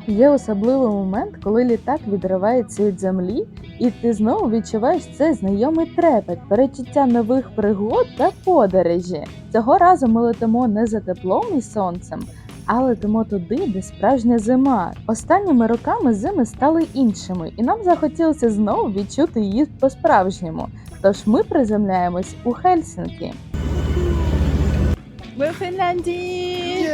Є особливий момент, коли літак відривається від землі, і ти знову відчуваєш цей знайомий трепет, перечуття нових пригод та подорожі. Цього разу ми летимо не за теплом і сонцем, а летимо туди, де справжня зима. Останніми роками зими стали іншими, і нам захотілося знову відчути її по-справжньому. Тож ми приземляємось у Хельсінкі. Ми в Фінляндії!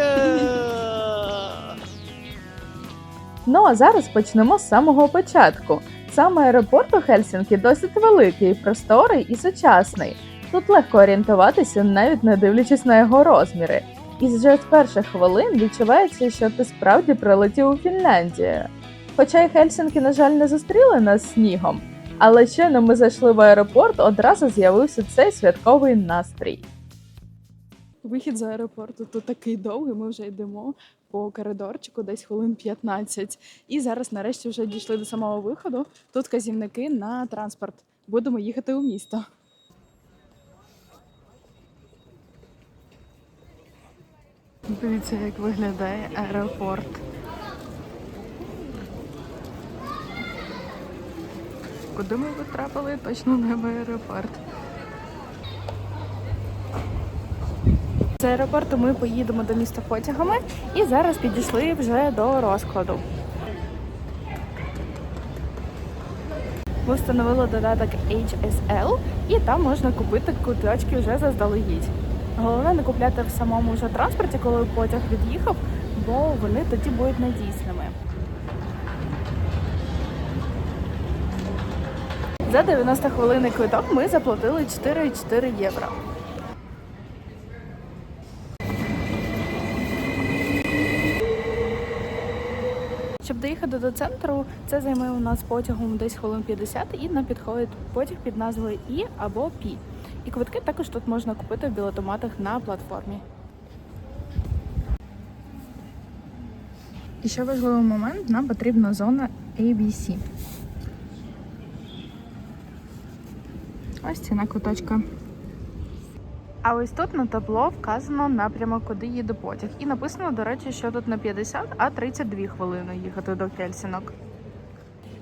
Ну а зараз почнемо з самого початку. Сам аеропорт у Хельсінкі досить великий, просторий і сучасний. Тут легко орієнтуватися, навіть не дивлячись на його розміри. І вже з перших хвилин відчувається, що ти справді прилетів у Фінляндію. Хоча й Хельсінкі, на жаль, не зустріли нас снігом, але щойно ми зайшли в аеропорт, одразу з'явився цей святковий настрій. Вихід з аеропорту тут такий довгий, ми вже йдемо по коридорчику десь хвилин 15. І зараз нарешті вже дійшли до самого виходу. Тут вказівники на транспорт. Будемо їхати у місто. Дивіться, як виглядає аеропорт. Куди ми потрапили? Точно не в аеропорт. З аеропорту ми поїдемо до міста потягами і зараз підійшли вже до розкладу. Ми встановили додаток HSL і там можна купити квиточки вже заздалегідь. Головне не купляти в самому вже транспорті, коли потяг від'їхав, бо вони тоді будуть недійсними. За 90 хвилин квиток ми заплатили 4,4 євро. Щоб доїхати до центру, це займе у нас потягом десь хвилин 50 і нам підходить потяг під назвою І або Пі. І квитки також тут можна купити в білетоматах на платформі. І ще важливий момент, нам потрібна зона ABC. Ось ціна квиточка. А ось тут на табло вказано напрямок, куди їде потяг. І написано, до речі, що тут не 50, а 32 хвилини їхати до Хельсінок.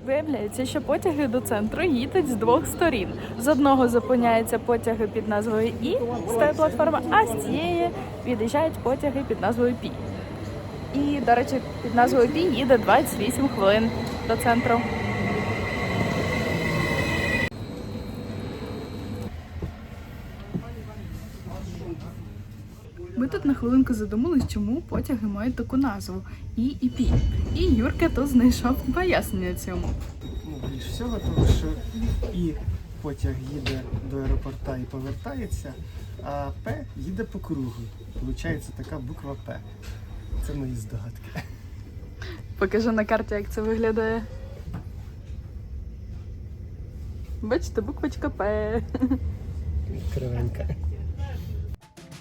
Виявляється, що потяги до центру їдуть з двох сторін. З одного зупиняються потяги під назвою І, з тієї платформи, а з цієї від'їжджають потяги під назвою Пі. І, до речі, під назвою Пі їде 28 хвилин до центру. Ми тут на хвилинку задумались, чому потяги мають таку назву І і Пі. І Юрка тут знайшов пояснення цьому. Більш всього, тому що і потяг їде до аеропорта і повертається, а П їде по кругу. Получається така буква П. Це мої здогадки. Покажу на карті, як це виглядає. Бачите, буквочка П. Кривенька.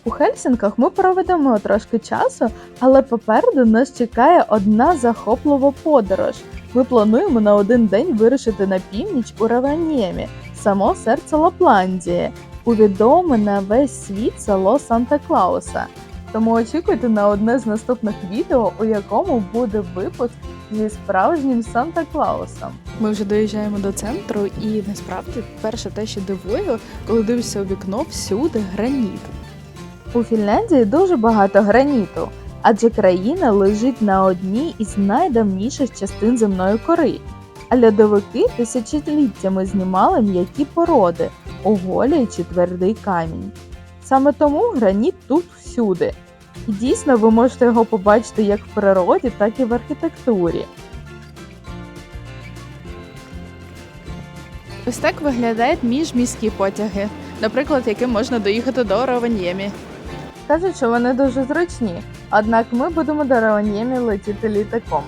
У Хельсінках ми проведемо трошки часу, але попереду нас чекає одна захоплива подорож. Ми плануємо на один день вирушити на північ у Раваньємі, само серце Лапландії, у відоме на весь світ село Санта-Клауса. Тому очікуйте на одне з наступних відео, у якому буде випуск зі справжнім Санта-Клаусом. Ми вже доїжджаємо до центру і насправді перше те, що дивує, коли дивишся у вікно, всюди граніт. У Фінляндії дуже багато граніту, адже країна лежить на одній із найдавніших частин земної кори, а льодовики тисячоліттями знімали м'які породи, оголюючи твердий камінь. Саме тому граніт тут всюди. І дійсно ви можете його побачити як в природі, так і в архітектурі. Ось так виглядають міжміські потяги, наприклад, яким можна доїхати до Раваньємі. Кажуть, що вони дуже зручні, однак ми будемо до Раваньємі летіти літаком.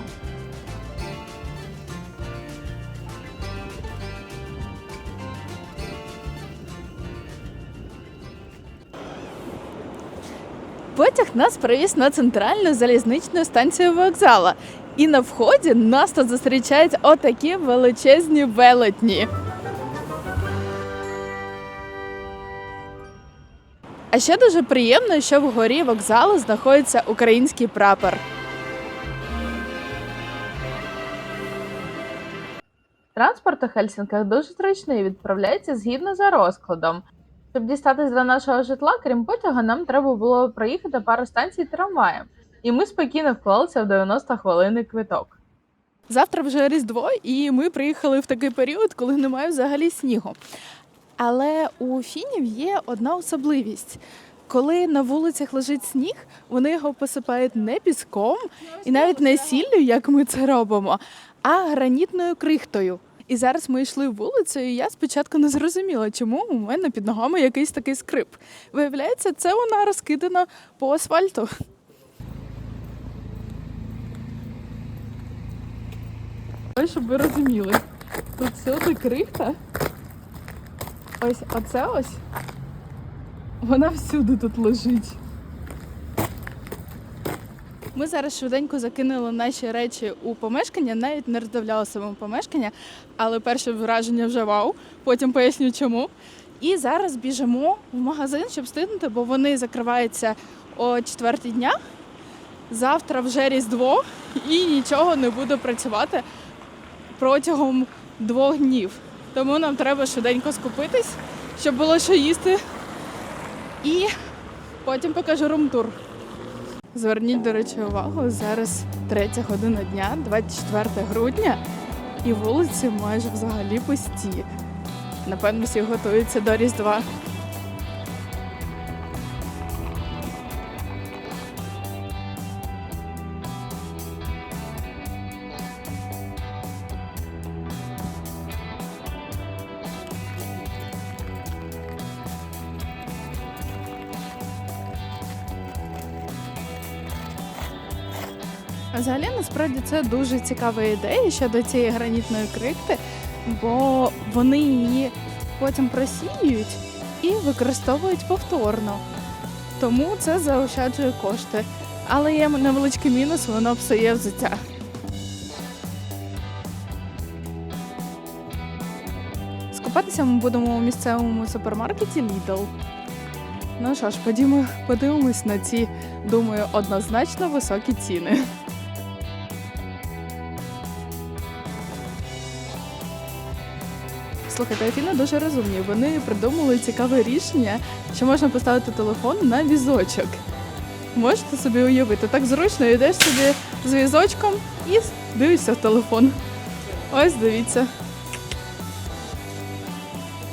Потяг нас привіз на центральну залізничну станцію вокзала. І на вході нас тут зустрічають отакі величезні велетні. А ще дуже приємно, що вгорі вокзалу знаходиться український прапор. Транспорт у Хельсінках дуже зручний і відправляється згідно за розкладом. Щоб дістатись до нашого житла, крім потяга, нам треба було проїхати пару станцій трамваєм. І ми спокійно вклалися в 90-хвилинний квиток. Завтра вже Різдво, і ми приїхали в такий період, коли немає взагалі снігу. Але у фінів є одна особливість. Коли на вулицях лежить сніг, вони його посипають не піском і навіть не сіллю, як ми це робимо, а гранітною крихтою. І зараз ми йшли вулицею, і я спочатку не зрозуміла, чому у мене під ногами якийсь такий скрип. Виявляється, це вона розкидана по асфальту. Ось, щоб ви розуміли, тут всюди крихта. Ось оце ось. Вона всюди тут лежить. Ми зараз швиденько закинули наші речі у помешкання, навіть не роздивляли саме помешкання, але перше враження вже вау, потім поясню чому. І зараз біжимо в магазин, щоб встигнути, бо вони закриваються о 4:00 дня. Завтра вже Різдво і нічого не буде працювати протягом 2 днів. Тому нам треба швиденько скупитись, щоб було що їсти. І потім покажу рум-тур. Зверніть, до речі, увагу, зараз 3 година дня, 24 грудня, і вулиці майже взагалі пусті. Напевно, всі готуються до Різдва. А взагалі, насправді, це дуже цікава ідея щодо цієї гранітної крихти, бо вони її потім просіюють і використовують повторно. Тому це заощаджує кошти. Але є невеличкий мінус, воно псує взуття. Скупатися ми будемо у місцевому супермаркеті Lidl. Ну що ж, подивимось на ці, думаю, однозначно високі ціни. Слухайте, афіни дуже розумні. Вони придумали цікаве рішення, що можна поставити телефон на візочок. Можете собі уявити, так зручно, йдеш собі з візочком і дивишся в телефон. Ось, дивіться.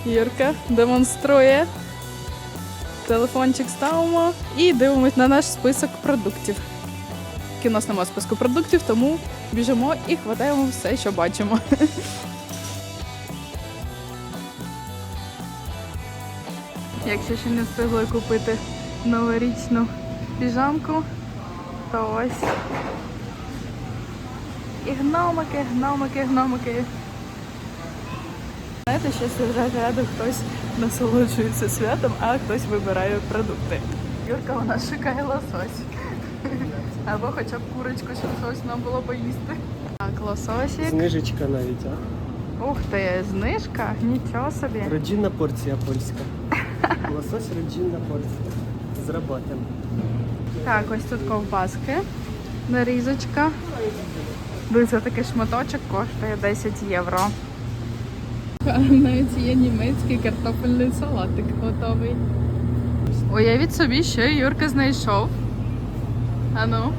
Юрка демонструє. Телефончик ставимо і дивимось на наш список продуктів. У нас немає списку продуктів, тому біжимо і хватаємо все, що бачимо. Якщо ще не встигли купити новорічну піжамку, то ось і гномики. Знаєте, що сидять рядом, хтось насолоджується святом, а хтось вибирає продукти. Юрка у нас шукає лосось. Або хоча б курочку, щоб щось нам було поїсти. Так, лососик. Знижечка навіть, а? Ух ти, знижка? Нічого собі. Родинна порція польська. Лосось родинна порція. З роботом. Так, ось тут ковбаски. Нарізочка. Дивіться, такий шматочок коштує 10 євро. Навіть є німецький картопельний салатик готовий. Уявіть собі, що Юрка знайшов. Ану.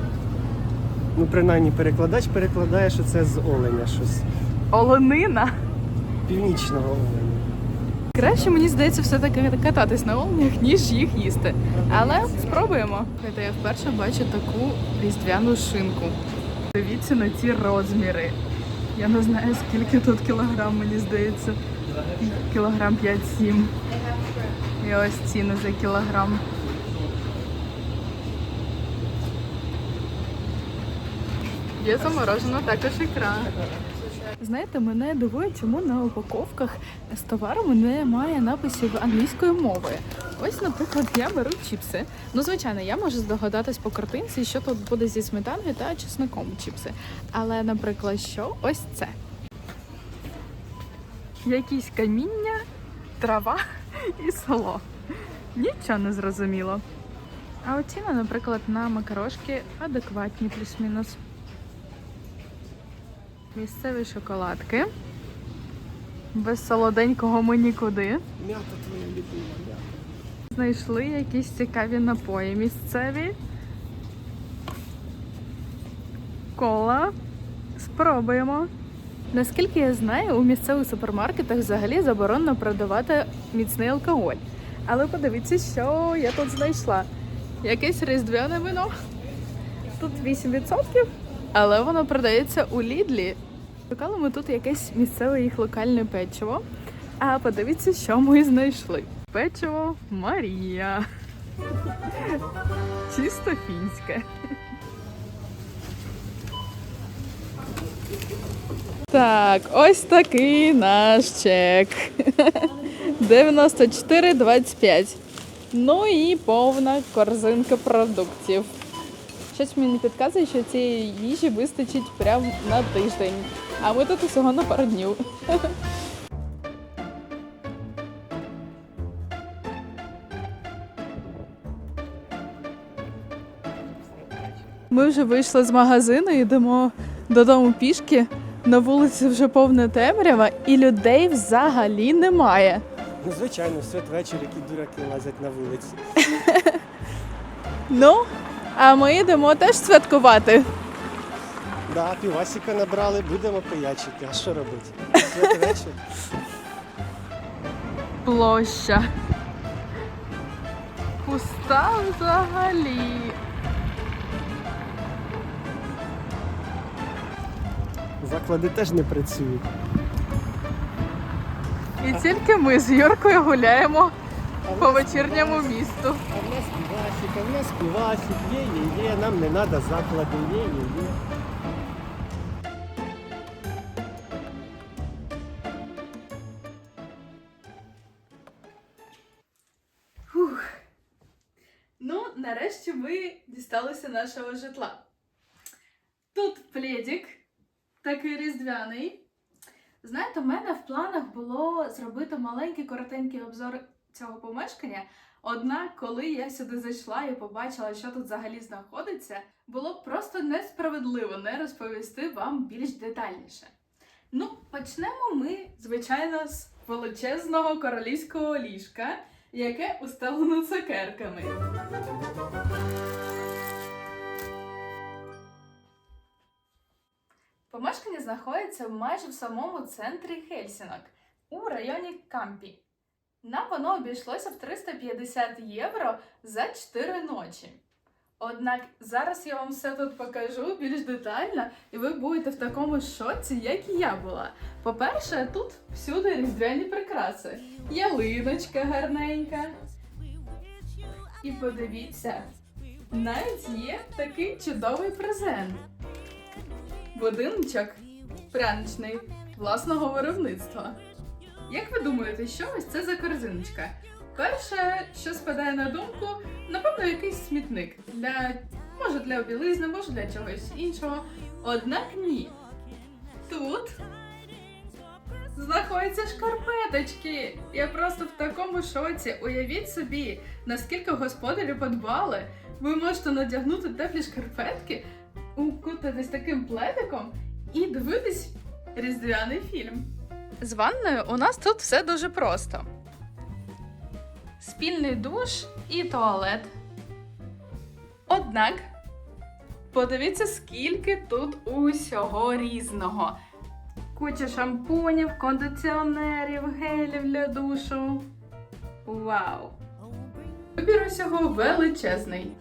Ну, принаймні, перекладач перекладає, що це з оленя щось. Оленина. Північного оленя. Краще, мені здається, все-таки кататись на оленях, ніж їх їсти. Але спробуємо. Я вперше бачу таку різдвяну шинку. Дивіться на ці розміри. Я не знаю, скільки тут кілограм, мені здається. Кілограм 5-7. І ось ціни за кілограм. Є заморожена також ікра. Знаєте, мене дивує, чому на упаковках з товарами немає написів англійської мови. Ось, наприклад, я беру чіпси. Ну, звичайно, я можу здогадатись по картинці, що тут буде зі сметаною та чесником чіпси. Але, наприклад, що ось це? Якісь каміння, трава і село. Нічого не зрозуміло. А оціни, наприклад, на макарошки адекватні плюс-мінус. Місцеві шоколадки. Без солоденького ми нікуди. М'ята твоя любима, м'ята. Знайшли якісь цікаві напої місцеві. Кола. Спробуємо. Наскільки я знаю, у місцевих супермаркетах взагалі заборонено продавати міцний алкоголь. Але подивіться, що я тут знайшла. Якесь різдвяне вино. Тут 8%, але воно продається у Лідлі. Шукали ми тут якесь місцеве їх локальне печиво. А подивіться, що ми знайшли. Печиво Марія. Чисто фінське. Так, ось такий наш чек. 94,25. Ну і повна корзинка продуктів. Щось мені підказує, що цієї їжі вистачить прямо на тиждень. А ми тут усього на пару днів. Ми вже вийшли з магазину, йдемо додому пішки. На вулиці вже повна темрява і людей взагалі немає. Ну, звичайно, святвечір, які дураки лазять на вулиці. Ну, а ми йдемо теж святкувати. Да, півасика набрали, будемо пиячити. А що робити? Святвечір. Площа. Пуста взагалі. Заклади теж не працюють. І тільки ми з Юркою гуляємо по вечірньому місту. А в нас півасик, є, нам не треба заклади, є. Ну, нарешті ми дісталися нашого житла. Тут пледик, такий різдвяний. Знаєте, у мене в планах було зробити маленький коротенький обзор цього помешкання. Однак, коли я сюди зайшла і побачила, що тут взагалі знаходиться, було б просто несправедливо не розповісти вам більш детальніше. Ну, почнемо ми, звичайно, з величезного королівського ліжка, яке устелено цукерками. Помешкання знаходиться майже в самому центрі Хельсінок, у районі Кампі. Нам воно обійшлося в 350 євро за 4 ночі. Однак зараз я вам все тут покажу більш детально, і ви будете в такому шоці, як і я була. По-перше, тут всюди різдвяні прикраси. Ялиночка гарненька. І подивіться, навіть є такий чудовий презент. Будиночок пряничний, власного виробництва. Як ви думаєте, що ось це за корзиночка? Перше, що спадає на думку, напевно, якийсь смітник. Може для білизни, може для чогось іншого. Однак ні. Тут знаходяться шкарпеточки. Я просто в такому шоці. Уявіть собі, наскільки господарі подбали. Ви можете надягнути теплі шкарпетки, укутатись таким пледиком і дивитись різдвяний фільм. З ванною у нас тут все дуже просто. Спільний душ і туалет. Однак, подивіться, скільки тут усього різного. Куча шампунів, кондиціонерів, гелів для душу. Вау! Вибір усього величезний.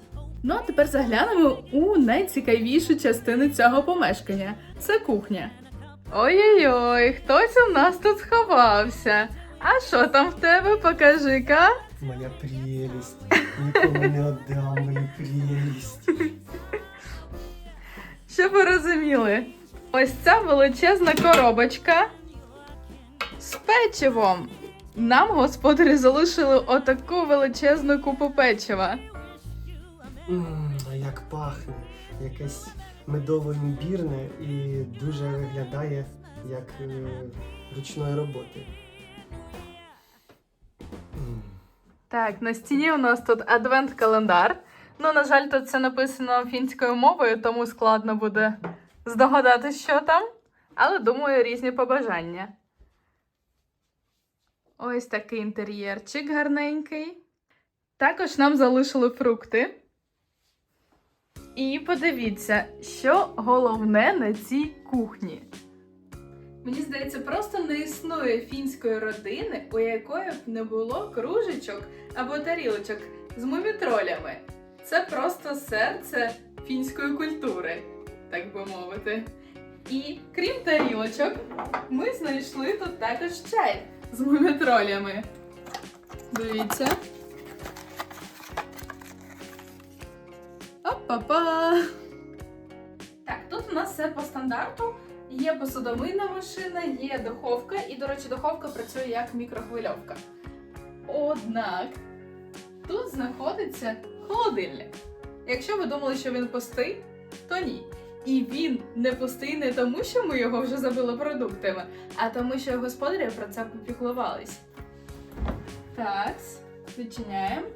Ну а тепер заглянемо у найцікавішу частину цього помешкання. Це кухня. Ой-ой-ой, хтось у нас тут сховався. А що там в тебе? Покажи-ка. Моя прелість. Нікому не віддам мою прелість. Щоб ви розуміли, ось ця величезна коробочка з печивом. Нам господарі залишили отаку величезну купу печива. А як пахне. Якесь медово-імбірне і дуже виглядає як ручної роботи. Так, на стіні у нас тут адвент-календар. Ну, на жаль, тут це написано фінською мовою, тому складно буде здогадатись, що там. Але, думаю, різні побажання. Ось такий інтер'єрчик гарненький. Також нам залишили фрукти. І подивіться, що головне на цій кухні. Мені здається, просто не існує фінської родини, у якої б не було кружечок або тарілочок з мумітролями. Це просто серце фінської культури, так би мовити. І крім тарілочок, ми знайшли тут також чай з мумітролями. Дивіться. Опа-па! Так, тут у нас все по стандарту. Є посудомийна машина, є духовка, і, до речі, духовка працює як мікрохвильовка. Однак, тут знаходиться холодильник. Якщо ви думали, що він пустий, то ні. І він не пустий не тому, що ми його вже забили продуктами, а тому, що господарі про це попіклувались. Так, відчиняємо.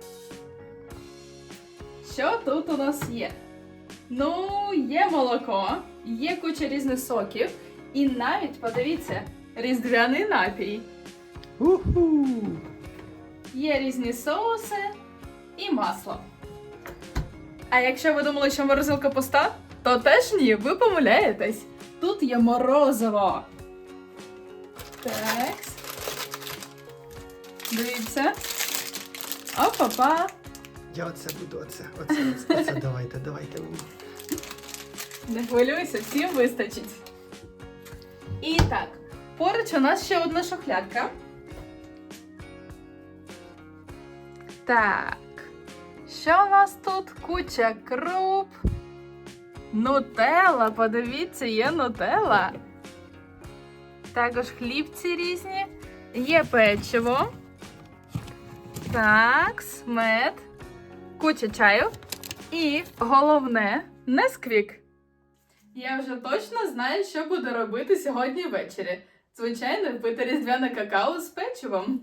Що тут у нас є? Ну, є молоко, є куча різних соків, і навіть, подивіться, різдвяний напій. Уху! Є різні соуси і масло. А якщо ви думали, що морозилка пуста, то теж ні, ви помиляєтесь. Тут є морозиво. Так. Дивіться. Опа-па. Я оце буду, оце, давайте мені. Не хвилюйся, всім вистачить. І так, поруч у нас ще одна шухлядка. Так, що у нас тут? Куча круп. Нутелла, подивіться, є нутелла. Також хлібці різні. Є печиво. Так, мед. Куча чаю. І головне, Несквік. Я вже точно знаю, що буду робити сьогодні ввечері. Звичайно, пити різдвяне какао з печивом.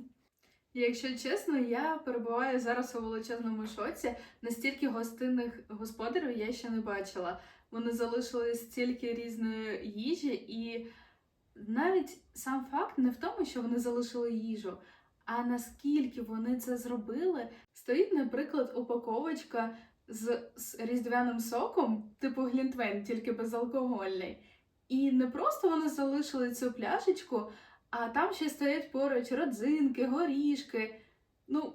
Якщо чесно, я перебуваю зараз у величезному шоці. Настільки гостинних господарів я ще не бачила. Вони залишили стільки різної їжі, і навіть сам факт не в тому, що вони залишили їжу, а наскільки вони це зробили. Стоїть, наприклад, упаковочка з різдвяним соком, типу глінтвейн, тільки безалкогольний. І не просто вони залишили цю пляшечку, а там ще стоять поруч родзинки, горішки. Ну,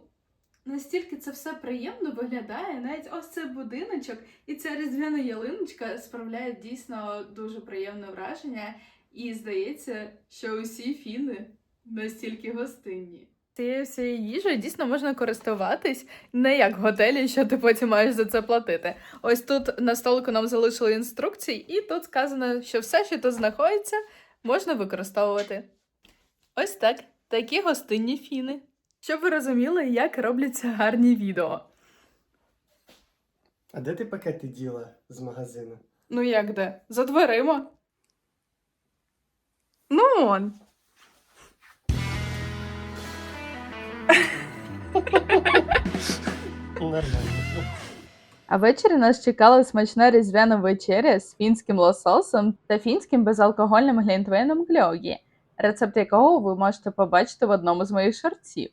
настільки це все приємно виглядає. Навіть ось цей будиночок і ця різдвяна ялиночка справляють дійсно дуже приємне враження. І здається, що усі фіни настільки гостинні. Цією всією їжею дійсно можна користуватись не як в готелі, що ти потім маєш за це платити. Ось тут на столику нам залишили інструкції, і тут сказано, що все, що тут знаходиться, можна використовувати. Ось так. Такі гостинні фіни. Щоб ви розуміли, як робляться гарні відео. А де ти пакети діла з магазину? Ну як де? За дверима. Ну он. Нормально. А ввечері нас чекала смачна різдвяна вечеря з фінським лососом та фінським безалкогольним глінтвейном гльогі, рецепт якого ви можете побачити в одному з моїх шортсів.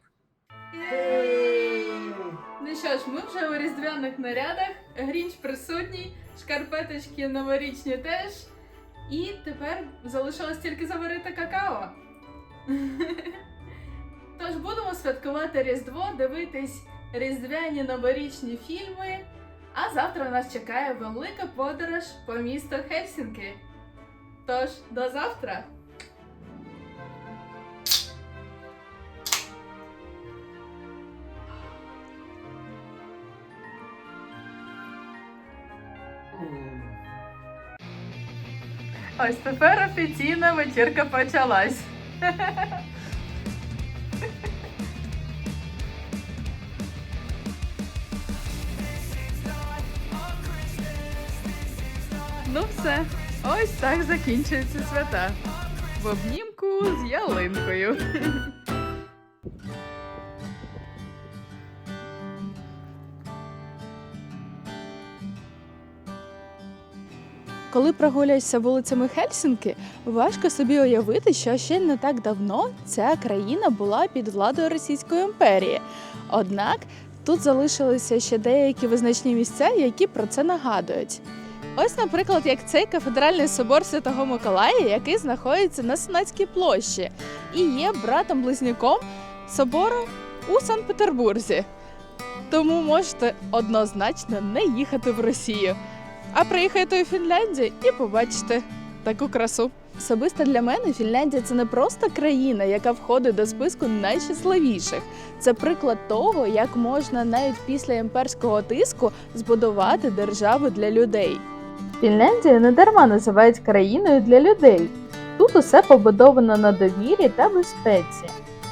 Ну що ж, ми вже у різдвяних нарядах, Грінч присутній, шкарпеточки новорічні теж. І тепер залишилось тільки заварити какао. Тож будемо святкувати Різдво, дивитись різдвяні новорічні фільми. А завтра нас чекає велика подорож по місту Хельсінкі. Тож, до завтра! Ось тепер офіційна вечірка почалась. Ну все, ось так закінчуються свята. В обнімку з ялинкою. Коли прогуляєшся вулицями Хельсінкі, важко собі уявити, що ще не так давно ця країна була під владою Російської імперії. Однак тут залишилися ще деякі визначні місця, які про це нагадують. Ось, наприклад, як цей кафедральний собор Святого Миколая, який знаходиться на Сенатській площі і є братом-близнюком собору у Санкт-Петербурзі. Тому можете однозначно не їхати в Росію, а приїхати у Фінляндію і побачите таку красу. Особисто для мене Фінляндія – це не просто країна, яка входить до списку найщасливіших. Це приклад того, як можна навіть після імперського тиску збудувати державу для людей. Фінляндію не дарма називають країною для людей. Тут усе побудовано на довірі та безпеці.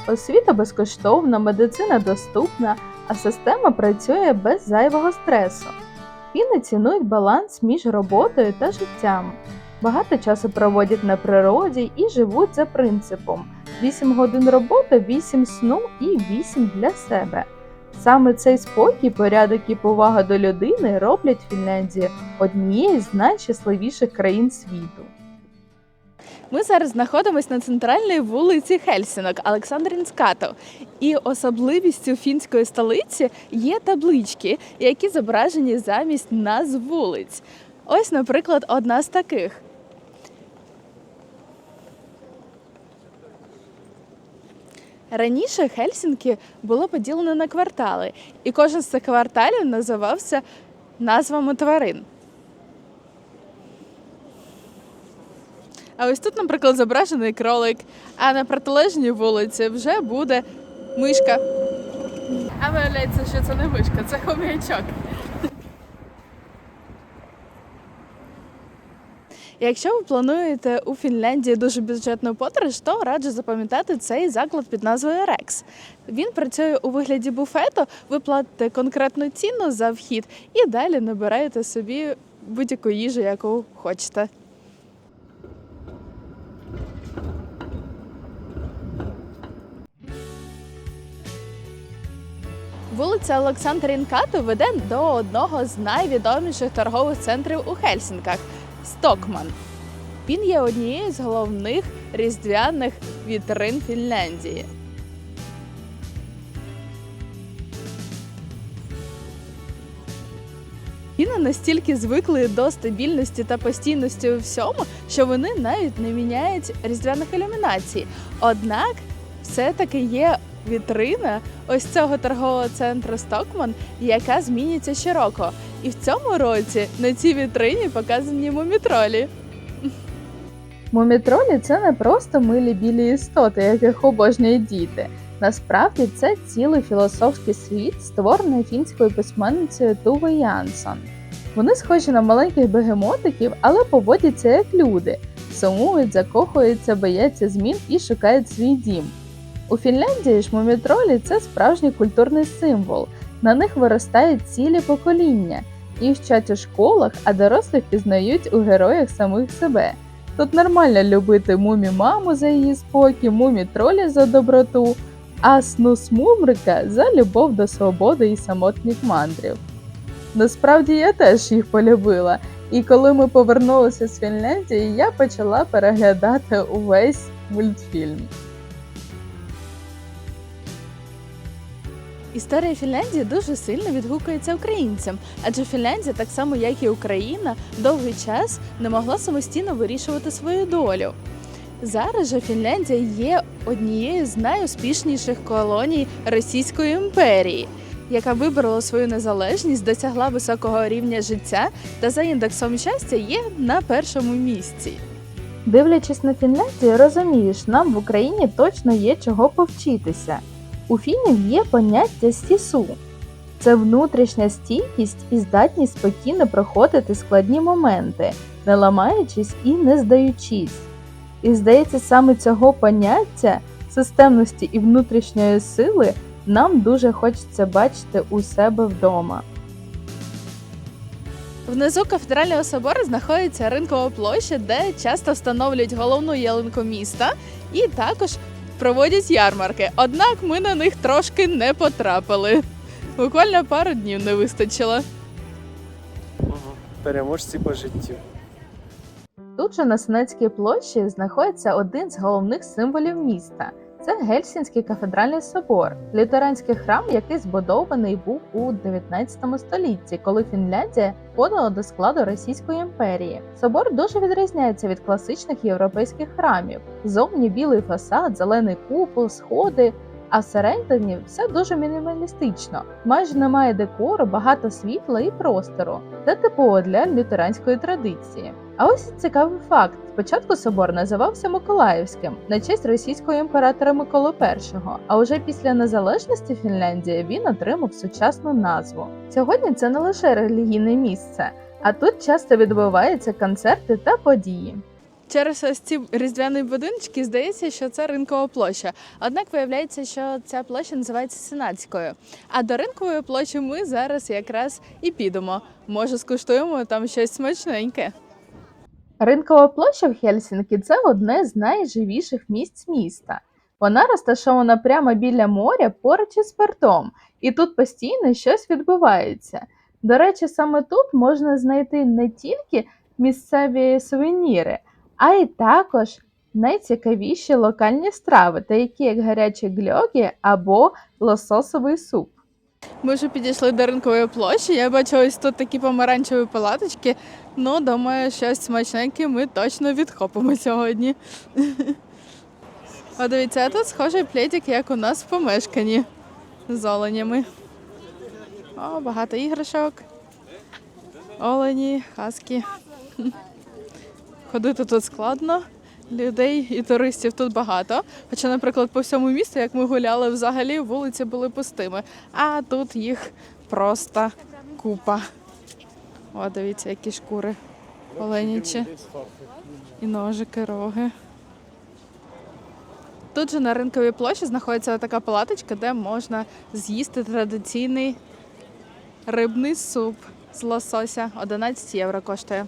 Освіта безкоштовна, медицина доступна, а система працює без зайвого стресу. Фіни цінують баланс між роботою та життям. Багато часу проводять на природі і живуть за принципом 8 годин роботи, 8 сну і 8 для себе. Саме цей спокій, порядок і повага до людини роблять Фінляндію однією з найщасливіших країн світу. Ми зараз знаходимося на центральній вулиці Хельсінок – Олександринськато. І особливістю фінської столиці є таблички, які зображені замість назв вулиць. Ось, наприклад, одна з таких. Раніше Хельсінкі було поділено на квартали, і кожен з цих кварталів називався назвами тварин. А ось тут, наприклад, зображений кролик, а на протилежній вулиці вже буде мишка. А виявляється, що це не мишка, це хом'ячок. Якщо ви плануєте у Фінляндії дуже бюджетну подорож, то раджу запам'ятати цей заклад під назвою Рекс. Він працює у вигляді буфету, ви платите конкретну ціну за вхід і далі набираєте собі будь-яку їжу, яку хочете. Вулиця Олександринкато веде до одного з найвідоміших торгових центрів у Хельсінках – Стокман. Він є однією з головних різдвяних вітрин Фінляндії. Фіни настільки звикли до стабільності та постійності у всьому, що вони навіть не міняють різдвяних ілюмінацій. Однак все-таки є вітрина ось цього торгового центру Стокман, яка змінюється щороку. І в цьому році на цій вітрині показані мумітролі. Мумітролі – це не просто милі білі істоти, яких обожнюють діти. Насправді це цілий філософський світ, створений фінською письменницею Туве Янсон. Вони схожі на маленьких бегемотиків, але поводяться як люди. Сумують, закохуються, бояться змін і шукають свій дім. У Фінляндії ж мумітролі – це справжній культурний символ. На них виростають цілі покоління. Їх вчать у школах, а дорослі пізнають у героях самих себе. Тут нормально любити мумі-маму за її спокій, мумі-тролі за доброту, а снус-мумрика за любов до свободи і самотніх мандрів. Насправді я теж їх полюбила, і коли ми повернулися з Фінляндії, я почала переглядати увесь мультфільм. Історія Фінляндії дуже сильно відгукується українцям, адже Фінляндія, так само як і Україна, довгий час не могла самостійно вирішувати свою долю. Зараз же Фінляндія є однією з найуспішніших колоній Російської імперії, яка виборола свою незалежність, досягла високого рівня життя та за індексом щастя є на першому місці. Дивлячись на Фінляндію, розумієш, нам в Україні точно є чого повчитися. У фінів є поняття «стісу». Це внутрішня стійкість і здатність спокійно проходити складні моменти, не ламаючись і не здаючись. І здається, саме цього поняття, системності і внутрішньої сили нам дуже хочеться бачити у себе вдома. Внизу кафедрального собору знаходиться ринкова площа, де часто встановлюють головну ялинку міста і також проводять ярмарки. Однак ми на них трошки не потрапили. Буквально пару днів не вистачило. Переможці по життю. Тут же на Сенатській площі знаходиться один з головних символів міста. Це Гельсінський кафедральний собор, лютеранський храм, який збудований був у 19 столітті, коли Фінляндія входила до складу Російської імперії. Собор дуже відрізняється від класичних європейських храмів. Зовні білий фасад, зелений купол, сходи, а всередині все дуже мінімалістично. Майже немає декору, багато світла і простору. Це типово для лютеранської традиції. А ось цікавий факт. Спочатку собор називався Миколаївським на честь російського імператора Миколи І, а уже після незалежності Фінляндії він отримав сучасну назву. Сьогодні це не лише релігійне місце, а тут часто відбуваються концерти та події. Через ось ці різдвяні будиночки здається, що це ринкова площа. Однак виявляється, що ця площа називається Сенатською. А до ринкової площі ми зараз якраз і підемо. Може, скуштуємо там щось смачненьке. Ринкова площа в Хельсінкі – це одне з найживіших місць міста. Вона розташована прямо біля моря поруч із портом, і тут постійно щось відбувається. До речі, саме тут можна знайти не тільки місцеві сувеніри, а й також найцікавіші локальні страви, такі як гарячі гльогі або лососовий суп. Ми вже підійшли до ринкової площі. Я бачу ось тут такі помаранчеві палаточки. Ну, думаю, щось смачненьке ми точно відхопимо сьогодні. О, дивіться, а тут схожий пледик, як у нас в помешканні з оленями. О, багато іграшок. Олені, хаски. Ходити тут складно. Людей і туристів тут багато. Хоча, наприклад, по всьому місту, як ми гуляли, взагалі вулиці були пустими. А тут їх просто купа. О, дивіться, які шкури оленячі. І ножики, роги. Тут же на ринковій площі знаходиться така палаточка, де можна з'їсти традиційний рибний суп з лосося. 11 євро коштує.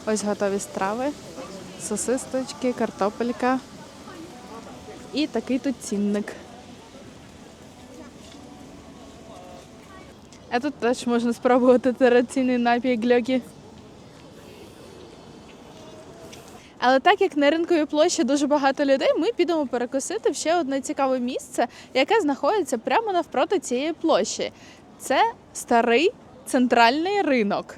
Ось готові страви, сосисочки, картопелька і такий тут цінник. А тут теж можна спробувати традиційний напій гльогі. Але так як на ринковій площі дуже багато людей, ми підемо перекусити в ще одне цікаве місце, яке знаходиться прямо навпроти цієї площі. Це старий центральний ринок.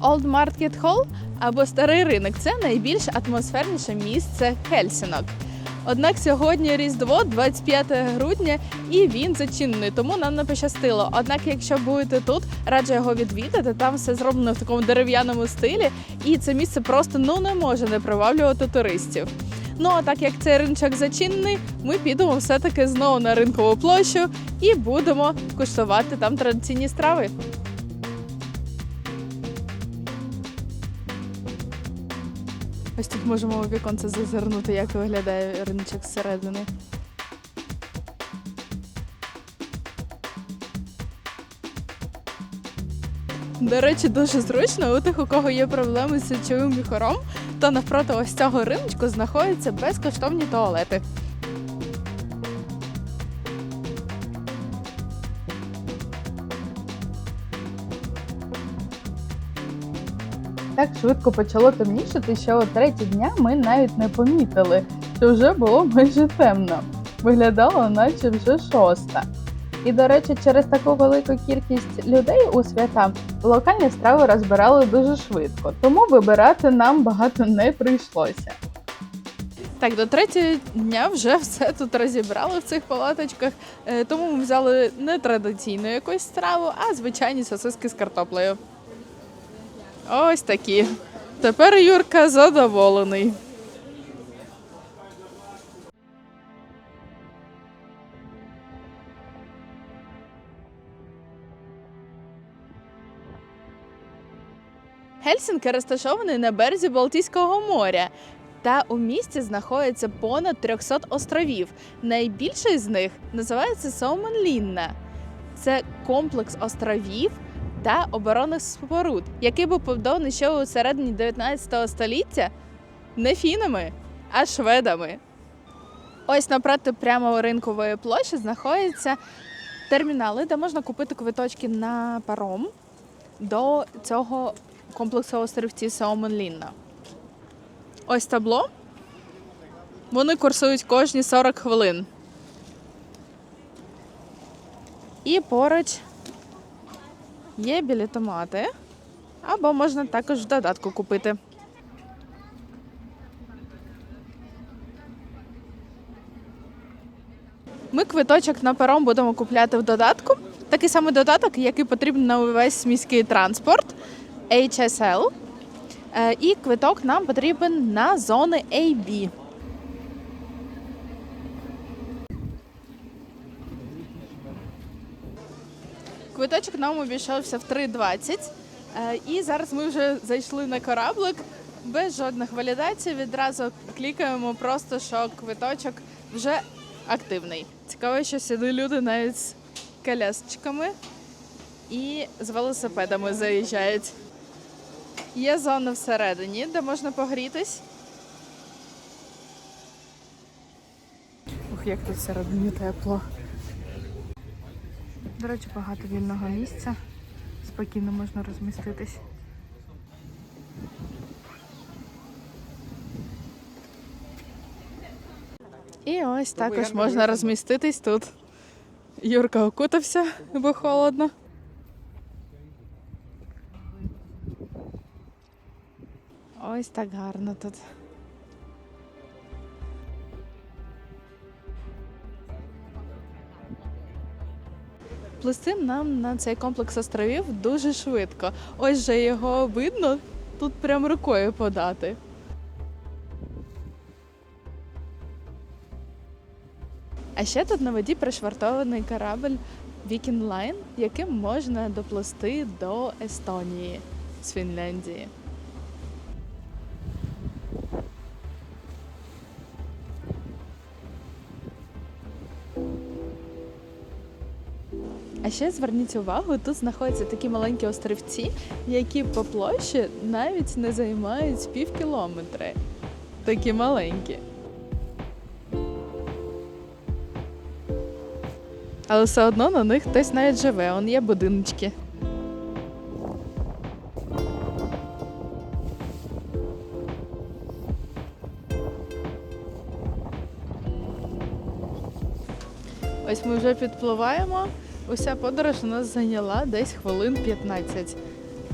Old Market Hall або Старий ринок – це найбільш атмосферніше місце Хельсінок. Однак сьогодні Різдво, 25 грудня, і він зачинений, тому нам не пощастило. Однак, якщо будете тут, раджу його відвідати, там все зроблено в такому дерев'яному стилі, і це місце просто не може не приваблювати туристів. Ну, а так як цей риночок зачинений, ми підемо все-таки знову на ринкову площу і будемо куштувати там традиційні страви. Ось тут можемо у віконце зазирнути, як виглядає риночок зсередини. До речі, дуже зручно у тих, у кого є проблеми з сечовим міхором, то навпроти ось цього риночку знаходяться безкоштовні туалети. Так швидко почало темнішати, що о 3 дня ми навіть не помітили, що вже було майже темно. Виглядало, наче вже 6. І, до речі, через таку велику кількість людей у свята локальні страви розбирали дуже швидко, тому вибирати нам багато не прийшлося. Так, до 3 дня вже все тут розібрали в цих палаточках, тому ми взяли не традиційну якусь страву, а звичайні сосиски з картоплею. Ось такі. Тепер Юрка задоволений. Гельсінки розташований на березі Балтійського моря. Та у місті знаходиться понад 300 островів. Найбільший з них називається Сауменлінна. Це комплекс островів та оборонних споруд, який був побудований ще у середині 19 століття не фінами, а шведами. Ось напроти прямо ринкової площі знаходяться термінали, де можна купити квиточки на паром до цього комплексу острівці Сауманлінна. Ось табло. Вони курсують кожні 40 хвилин. І поруч є білетомати, або можна також в додатку купити. Ми квиточок на паром будемо купляти в додатку. Такий самий додаток, який потрібен на увесь міський транспорт HSL. І квиток нам потрібен на зони AB. Квиточок нам обійшовся в 3,20. І зараз ми вже зайшли на кораблик без жодних валідацій. Відразу клікаємо просто, що квиточок вже активний. Цікаво, що сюди люди навіть з колясочками і з велосипедами заїжджають. Є зона всередині, де можна погрітись. Ух, як тут всередині тепло. До речі, багато вільного місця. Спокійно можна розміститись. І ось також можна розміститись тут. Юрка окутався, бо холодно. Ось так гарно тут. Плисти нам на цей комплекс островів дуже швидко. Ось же його видно, тут прям рукою подати. А ще тут на воді пришвартований корабль Viking Line, яким можна доплисти до Естонії з Фінляндії. А ще зверніть увагу, тут знаходяться такі маленькі острівці, які по площі навіть не займають півкілометри. Такі маленькі. Але все одно на них хтось навіть живе, он є будиночки. Ось ми вже підпливаємо. Уся подорож у нас зайняла десь хвилин 15.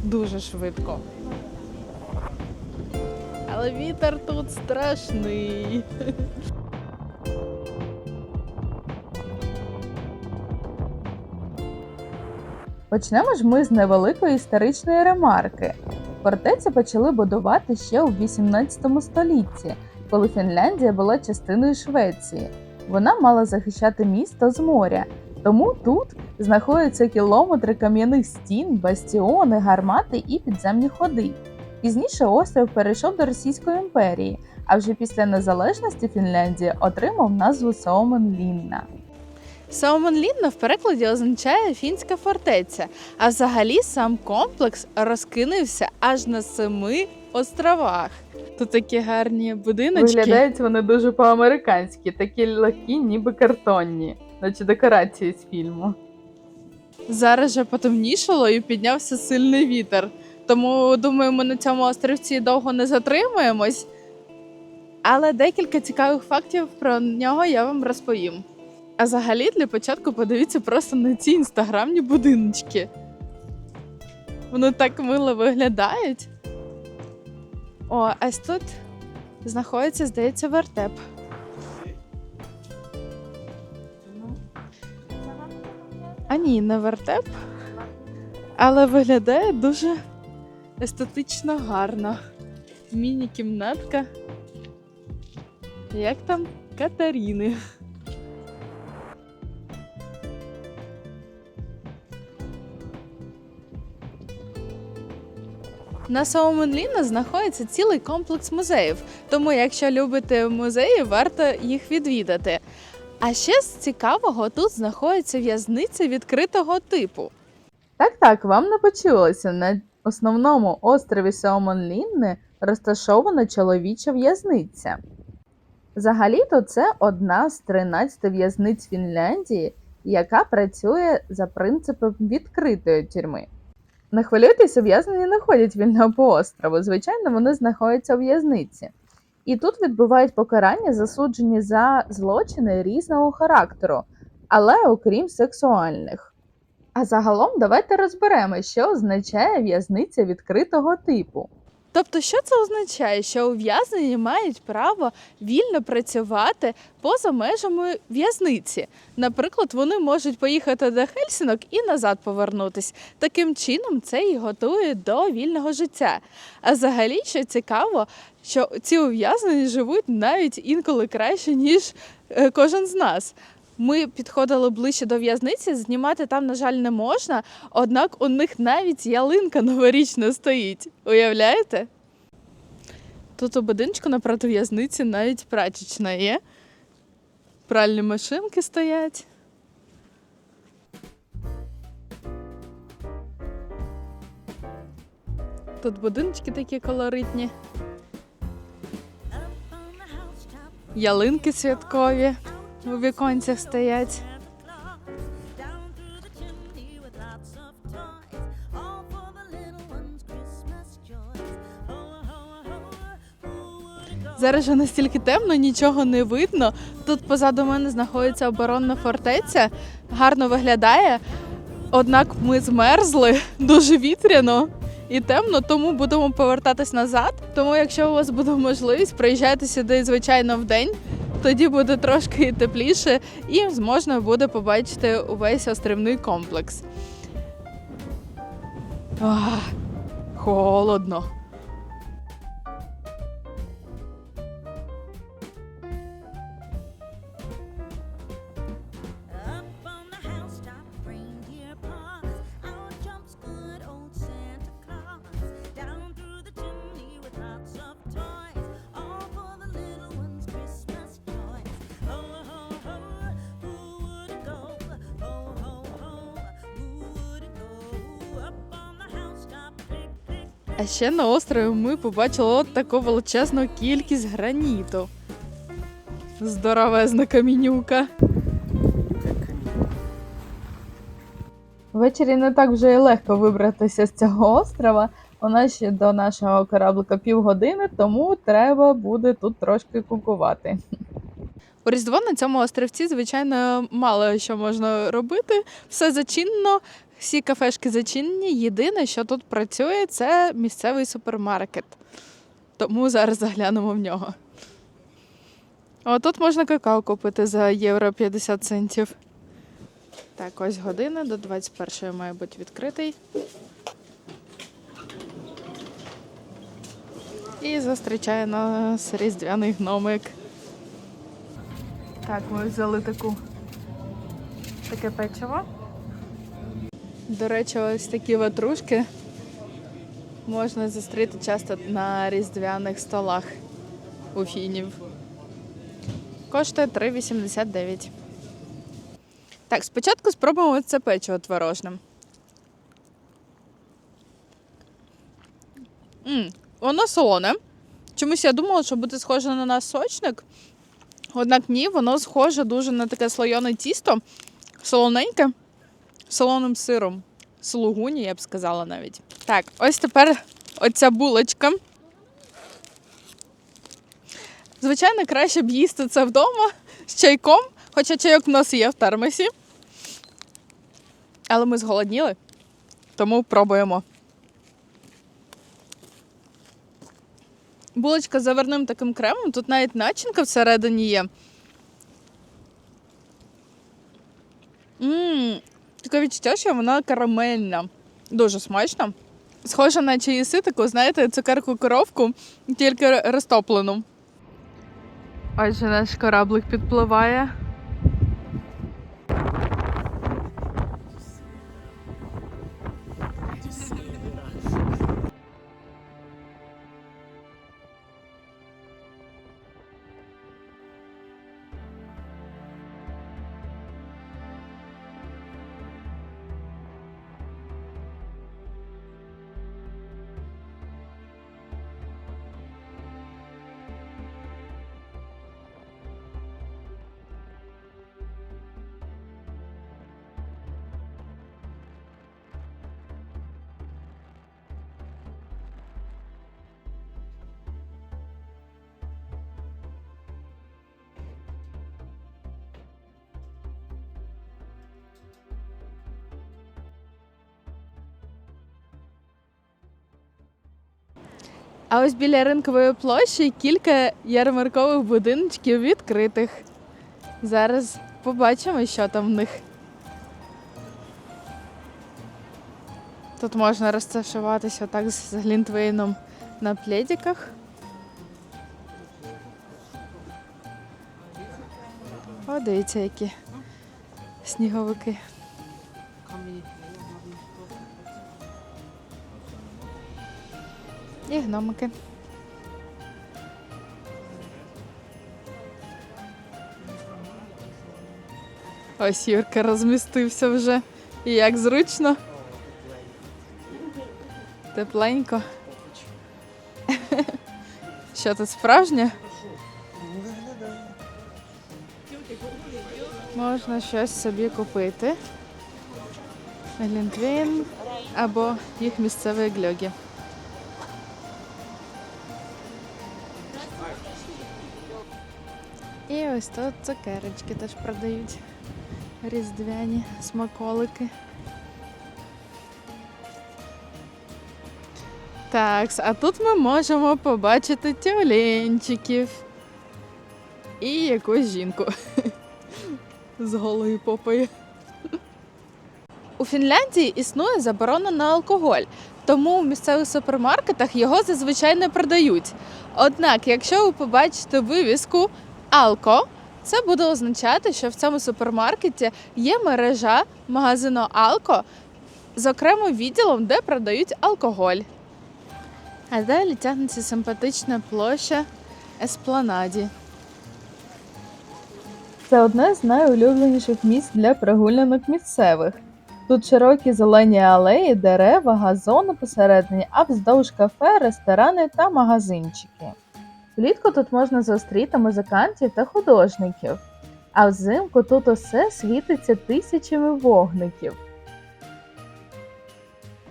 Дуже швидко. Але вітер тут страшний. Почнемо ж ми з невеликої історичної ремарки. Фортецю почали будувати ще у 18 столітті, коли Фінляндія була частиною Швеції. Вона мала захищати місто з моря, тому тут знаходяться кілометри кам'яних стін, бастіони, гармати і підземні ходи. Пізніше острів перейшов до Російської імперії, а вже після незалежності Фінляндія отримав назву Сауменлінна. Сауманлінна в перекладі означає «фінська фортеця», а взагалі сам комплекс розкинувся аж на 7 островах. Тут такі гарні будиночки. Виглядають вони дуже по-американськи, такі легкі, ніби картонні, наче декорації з фільму. Зараз же потемнішало і піднявся сильний вітер. Тому, думаю, ми на цьому острівці довго не затримуємось. Але декілька цікавих фактів про нього я вам розповім. А взагалі, для початку подивіться просто на ці інстаграмні будиночки. Вони так мило виглядають. О, ось тут знаходиться, здається, вертеп. А ні, не вертеп, але виглядає дуже естетично гарно. Міні-кімнатка. Як там Катаріни. На Сауменлінна знаходиться цілий комплекс музеїв, тому якщо любите музеї, варто їх відвідати. А ще з цікавого тут знаходиться в'язниця відкритого типу. Так, вам не почулося. На основному острові Сауменлінни розташована чоловіча в'язниця. Взагалі-то це одна з 13 в'язниць Фінляндії, яка працює за принципом відкритої тюрми. Не хвилюйтесь, ув'язнені не ходять вільно по острову. Звичайно, вони знаходяться у в'язниці. І тут відбувають покарання, засуджені за злочини різного характеру, але окрім сексуальних. А загалом давайте розберемо, що означає в'язниця відкритого типу. Тобто, що це означає? Що ув'язнені мають право вільно працювати поза межами в'язниці. Наприклад, вони можуть поїхати до Хельсінок і назад повернутись. Таким чином, це їх готує до вільного життя. А взагалі, що цікаво, що ці ув'язнені живуть навіть інколи краще, ніж кожен з нас. Ми підходили ближче до в'язниці, знімати там, на жаль, не можна, однак у них навіть ялинка новорічна стоїть. Уявляєте? Тут у будиночку напроти в'язниці навіть прачечна є. Пральні машинки стоять. Тут будиночки такі колоритні. Ялинки святкові у віконцях стоять. Зараз же настільки темно, нічого не видно. Тут позаду мене знаходиться оборонна фортеця. Гарно виглядає. Однак ми змерзли, дуже вітряно і темно, тому будемо повертатись назад. Тому якщо у вас буде можливість, приїжджайте сюди, звичайно, вдень. Тоді буде трошки тепліше і можна буде побачити увесь острівний комплекс. Холодно. А ще на острові ми побачили от таку величезну кількість граніту. Здоровезна камінюка. Ввечері не так вже і легко вибратися з цього острова. У нас ще до нашого кораблика півгодини, тому треба буде тут трошки кукувати. У Різдво на цьому острівці, звичайно, мало що можна робити. Все зачинено, всі кафешки зачинені. Єдине, що тут працює, це місцевий супермаркет. Тому зараз заглянемо в нього. О, тут можна какао купити за євро 50 центів. Так, ось година, до 21-ї має бути відкритий. І зустрічає нас різдвяний гномик. Так, ми взяли таке печиво. До речі, ось такі ватрушки можна зустріти часто на різдвяних столах у фінів. Коштує 3,89. Так, спочатку спробуємо це печиво творожне. Воно солоне. Чомусь я думала, що буде схоже на наш сочник. Однак ні, воно схоже дуже на таке слоєне тісто, солоненьке, з солоним сиром. Сулугуні, я б сказала навіть. Так, ось тепер оця булочка. Звичайно, краще б їсти це вдома з чайком, хоча чайок в нас є в термосі. Але ми зголодніли, тому пробуємо. Булочка з заварним таким кремом, тут навіть начинка всередині є. Таке відчуття, що вона карамельна. Дуже смачна. Схожа на їси таку, знаєте, цукерку-коровку, тільки розтоплену. Ось же наш кораблик підпливає. А ось біля ринкової площі кілька ярмаркових будиночків відкритих. Зараз побачимо, що там в них. Тут можна розташуватися так з глінтвейном на пледиках. О, дивіться, які сніговики. І гномики. Ось Юрка розмістився вже. І як зручно. Тепленько. Що тут справжнє? Можна щось собі купити. Глінтвейн або їх місцеві гльоги. І ось тут цукерочки теж продають. Різдвяні смаколики. Так, а тут ми можемо побачити тюленчиків. І якусь жінку з голою попою. У Фінляндії існує заборона на алкоголь, тому в місцевих супермаркетах його зазвичай не продають. Однак, якщо ви побачите вивіску «Алко», це буде означати, що в цьому супермаркеті є мережа магазину «Алко» з окремим відділом, де продають алкоголь. А далі тягнеться симпатична площа Еспланаді. Це одне з найулюбленіших місць для прогулянок місцевих. Тут широкі зелені алеї, дерева, газони посередині, а вздовж кафе, ресторани та магазинчики. Влітку тут можна зустріти музикантів та художників, а взимку тут усе світиться тисячами вогників.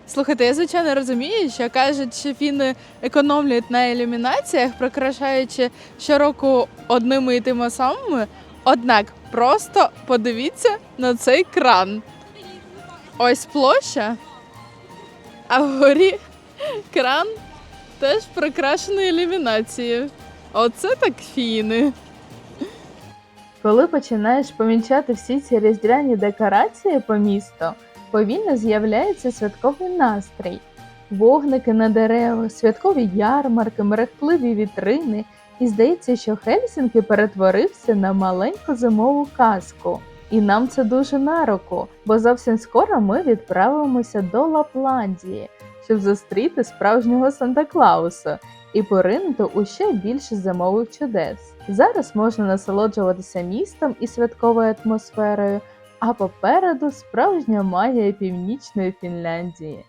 Слухайте, я звичайно розумію, що кажуть, що фіни економлюють на ілюмінаціях, прикрашаючи щороку одними і тими самими. Однак просто подивіться на цей кран. Ось площа, а вгорі кран теж прикрашений ілюмінацією. Оце так фіни. Коли починаєш помічати всі ці різдвяні декорації по місту, повільно з'являється святковий настрій. Вогники на деревах, святкові ярмарки, мерехтливі вітрини. І здається, що Хельсінкі перетворився на маленьку зимову казку. І нам це дуже на руку, бо зовсім скоро ми відправимося до Лапландії, щоб зустріти справжнього Санта-Клауса і поринути у ще більше зимових чудес. Зараз можна насолоджуватися містом і святковою атмосферою, а попереду справжня магія північної Фінляндії.